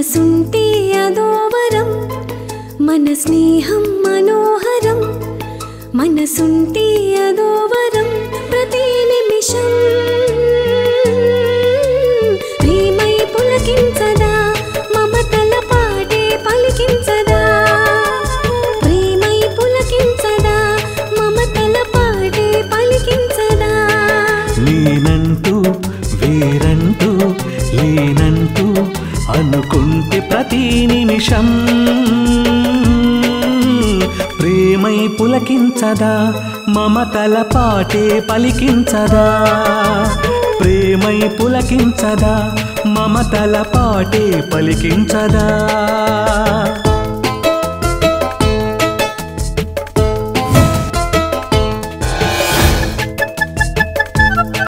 మనసుంటే అదోవరం మన స్నేహం మనోహరం మనసుంటే అదోవరం ప్రతి నిమిషం ప్రేమై పులకించదా మమతల పాటే పలికించదా ప్రేమై పులకించదా మమతల పాటే పలికించదా నేనంటూ వేరంటూ లేనంటూ అనుకుంటే ప్రతి నిమిషం ప్రేమై పులకించదా మమతల పాటే పలికించదా ప్రేమై పులకించదా మమతల పాటే పలికించదా